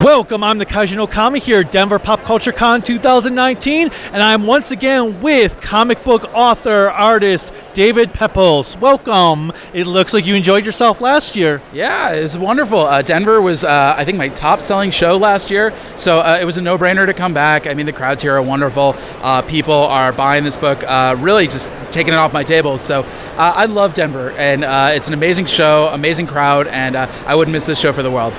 Welcome, I'm the Kaijin Okami here at Denver Pop Culture Con 2019, and I'm once again with comic book author, artist, David Pepose. Welcome. It looks like you enjoyed yourself last year. Yeah, it was wonderful. Denver was, I think, my top-selling show last year, so it was a no-brainer to come back. I mean, the crowds here are wonderful. People are buying this book, really just taking it off my table. So I love Denver, and it's an amazing show, amazing crowd, and I wouldn't miss this show for the world.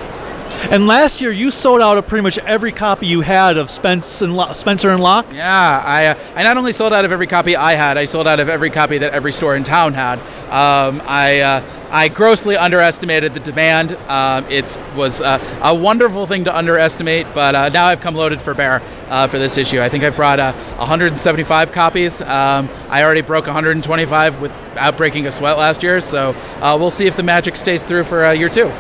And last year, you sold out of pretty much every copy you had of Spencer and Locke. Yeah, I not only sold out of every copy I had, I sold out of every copy that every store in town had. I grossly underestimated the demand. It was a wonderful thing to underestimate, but now I've come loaded for bear for this issue. I think I've brought 175 copies. I already broke 125 without breaking a sweat last year, so we'll see if the magic stays through for year two.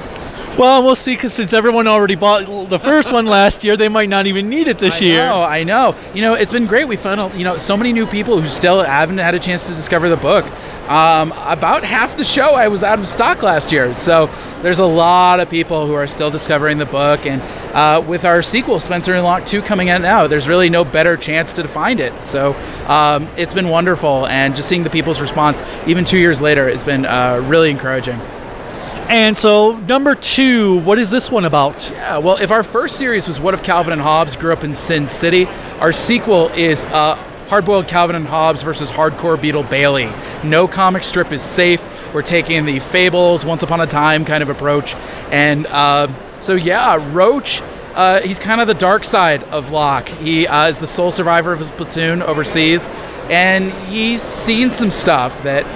Well, we'll see, because since everyone already bought the first one last year, they might not even need it this year. I know. You know, it's been great. We found, so many new people who still haven't had a chance to discover the book. About half the show I was out of stock last year, so there's a lot of people who are still discovering the book. And with our sequel, Spencer and Locke 2, coming out now, there's really no better chance to find it. So it's been wonderful, and just seeing the people's response, even 2 years later, has been really encouraging. And so, number 2, what is this one about? Yeah, well, if our first series was What If Calvin and Hobbes Grew Up in Sin City, our sequel is Hardboiled Calvin and Hobbes versus Hardcore Beetle Bailey. No comic strip is safe. We're taking the Fables, Once Upon a Time kind of approach. And so, yeah, Roach, he's kind of the dark side of Locke. He is the sole survivor of his platoon overseas, and he's seen some stuff that,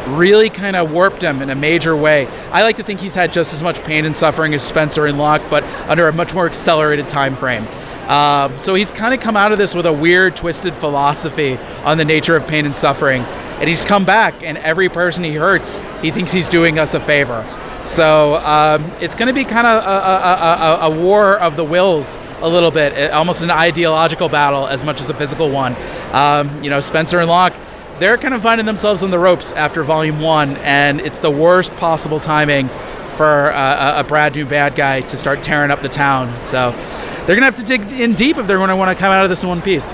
really kind of warped him in a major way. I like to think he's had just as much pain and suffering as Spencer and Locke, but under a much more accelerated time frame. So he's kind of come out of this with a weird, twisted philosophy on the nature of pain and suffering. And he's come back, and every person he hurts, he thinks he's doing us a favor. So it's going to be kind of a war of the wills a little bit, almost an ideological battle as much as a physical one. Spencer and Locke, they're kind of finding themselves on the ropes after Volume 1, and it's the worst possible timing for a brand new bad guy to start tearing up the town. So they're going to have to dig in deep if they're going to want to come out of this in one piece.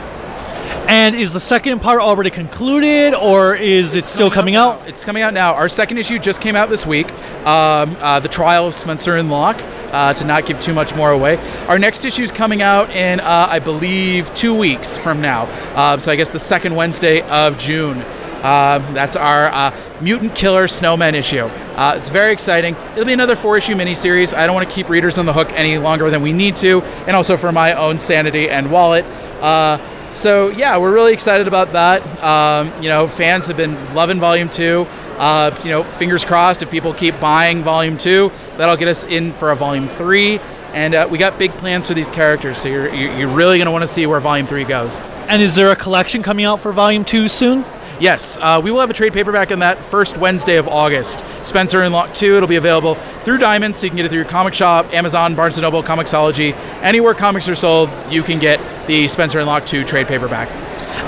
And is the second part already concluded, or is it still coming out? It's coming out now. Our second issue just came out this week, The Trial of Spencer and Locke, to not give too much more away. Our next issue is coming out in, I believe, 2 weeks from now. So I guess the second Wednesday of June. That's our Mutant Killer Snowmen issue. It's very exciting. It'll be another 4-issue miniseries. I don't want to keep readers on the hook any longer than we need to, and also for my own sanity and wallet. So yeah, we're really excited about that. Fans have been loving Volume 2. Fingers crossed, if people keep buying Volume 2, that'll get us in for a Volume 3. And we got big plans for these characters, so you're really going to want to see where Volume 3 goes. And is there a collection coming out for Volume 2 soon? Yes, we will have a trade paperback on that first Wednesday of August. Spencer and Locke 2, it'll be available through Diamond, so you can get it through your comic shop, Amazon, Barnes & Noble, Comixology. Anywhere comics are sold, you can get the Spencer and Locke 2 trade paperback.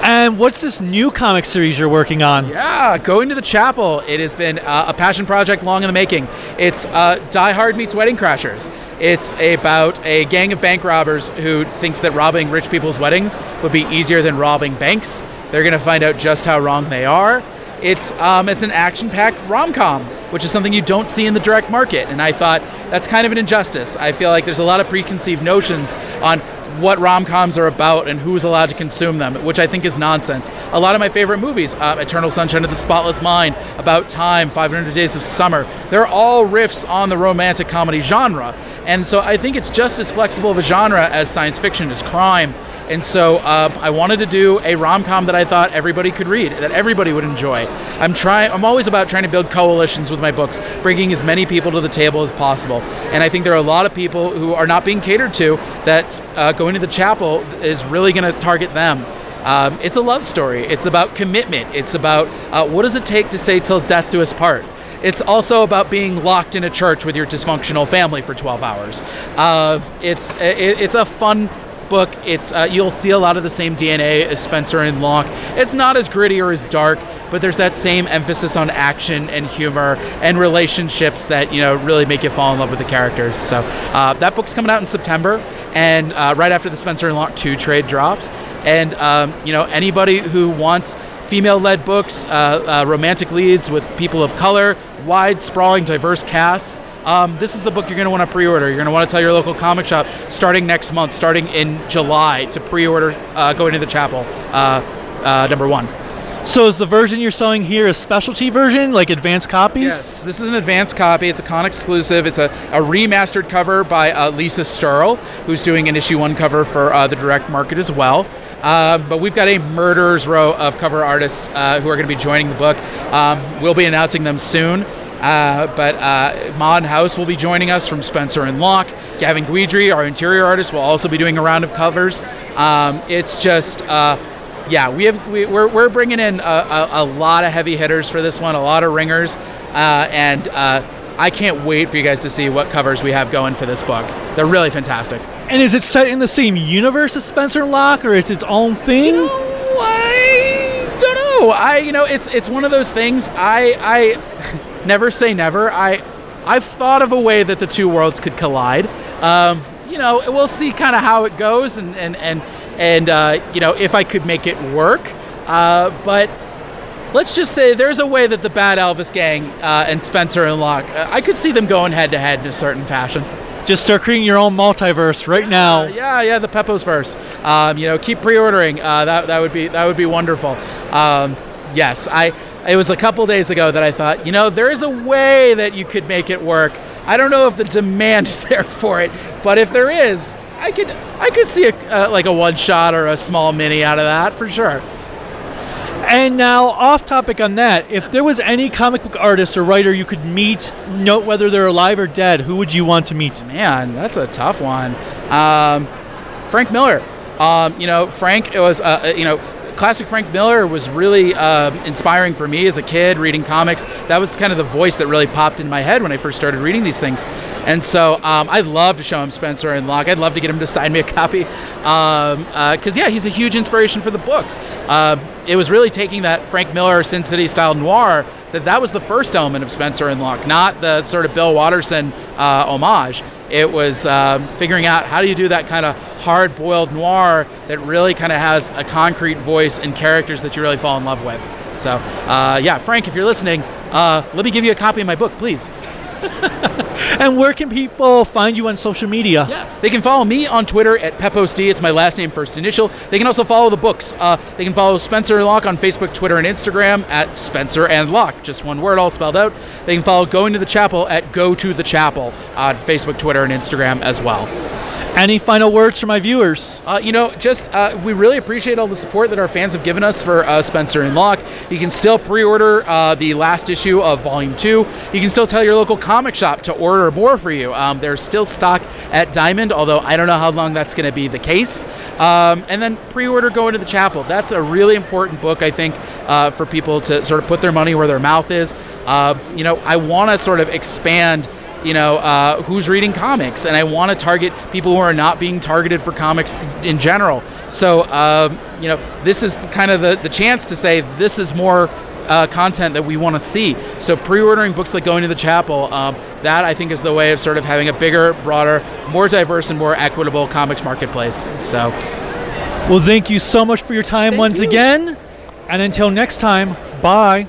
And what's this new comic series you're working on? Yeah, Going to the Chapel. It has been a passion project long in the making. It's Die Hard meets Wedding Crashers. It's about a gang of bank robbers who thinks that robbing rich people's weddings would be easier than robbing banks. They're going to find out just how wrong they are. It's an action-packed rom-com, which is something you don't see in the direct market. And I thought that's kind of an injustice. I feel like there's a lot of preconceived notions on what rom-coms are about and who's allowed to consume them, which I think is nonsense. A lot of my favorite movies, Eternal Sunshine of the Spotless Mind, About Time, 500 Days of Summer, they're all riffs on the romantic comedy genre. And so I think it's just as flexible of a genre as science fiction, as crime. And so I wanted to do a rom-com that I thought everybody could read, that everybody would enjoy. I'm always about trying to build coalitions with my books, bringing as many people to the table as possible. And I think there are a lot of people who are not being catered to, that Going to the Chapel is really going to target them. It's a love story. It's about commitment. It's about what does it take to say till death do us part. It's also about being locked in a church with your dysfunctional family for 12 hours. It's a fun book, it's you'll see a lot of the same DNA as Spencer and Locke. It's not as gritty or as dark, but there's that same emphasis on action and humor and relationships that really make you fall in love with the characters. So that book's coming out in September, and right after the Spencer and Locke 2 trade drops. And anybody who wants female-led books, romantic leads with people of color, wide, sprawling, diverse casts, this is the book you're going to want to pre-order. You're going to want to tell your local comic shop starting next month, starting in July, to pre-order Going to the Chapel, number 1. So is the version you're selling here a specialty version, like advanced copies? Yes, this is an advanced copy. It's a con exclusive. It's a remastered cover by Lisa Sturl, who's doing an issue 1 cover for the direct market as well. But we've got a murderer's row of cover artists who are going to be joining the book. We'll be announcing them soon. But Mod House will be joining us from Spencer and Locke. Gavin Guidry, our interior artist, will also be doing a round of covers. It's just... we're bringing in a lot of heavy hitters for this one, a lot of ringers, and I can't wait for you guys to see what covers we have going for this book. They're really fantastic. And is it set in the same universe as Spencer and Locke, or is it its own thing? I don't know. It's one of those things. I never say never. I've thought of a way that the two worlds could collide. We'll see kind of how it goes, and if I could make it work. But let's just say there's a way that the Bad Elvis Gang and Spencer and Locke, I could see them going head to head in a certain fashion. Just start creating your own multiverse right now. The Pepose verse. Keep pre-ordering. That would be wonderful. Yes, it was a couple days ago that I thought, there is a way that you could make it work. I don't know if the demand is there for it, but if there is, I could see a one shot or a small mini out of that for sure. And now, off topic on that, if there was any comic book artist or writer you could meet, note whether they're alive or dead, who would you want to meet? Man, that's a tough one. Frank Miller. Frank, it was, classic Frank Miller was really inspiring for me as a kid reading comics. That was kind of the voice that really popped in my head when I first started reading these things. And so I'd love to show him Spencer and Locke. I'd love to get him to sign me a copy. Because, he's a huge inspiration for the book. It was really taking that Frank Miller Sin City style noir, that was the first element of Spencer and Locke, not the sort of Bill Watterson homage. It was figuring out how do you do that kind of hard-boiled noir that really kind of has a concrete voice and characters that you really fall in love with. So, Frank, if you're listening, let me give you a copy of my book, please. And where can people find you on social media? Yeah, they can follow me on Twitter at PeposeD. It's my last name, first initial. They can also follow the books. They can follow Spencer and Locke on Facebook, Twitter, and Instagram at Spencer and Locke, just one word, all spelled out. They can follow Going to the Chapel at Go to the Chapel on Facebook, Twitter, and Instagram as well. Any final words for my viewers? We really appreciate all the support that our fans have given us for Spencer and Locke. You can still pre-order the last issue of Volume 2. You can still tell your local comic shop to order more for you. There's still stock at Diamond, although I don't know how long that's going to be the case. And then pre-order Going to the Chapel. That's a really important book, I think, for people to sort of put their money where their mouth is. I want to sort of expand who's reading comics, and I want to target people who are not being targeted for comics in general. So, this is kind of the chance to say this is more content that we want to see. So pre-ordering books like Going to the Chapel, that I think is the way of sort of having a bigger, broader, more diverse, and more equitable comics marketplace. So, well, thank you so much for your time once again, and until next time, bye.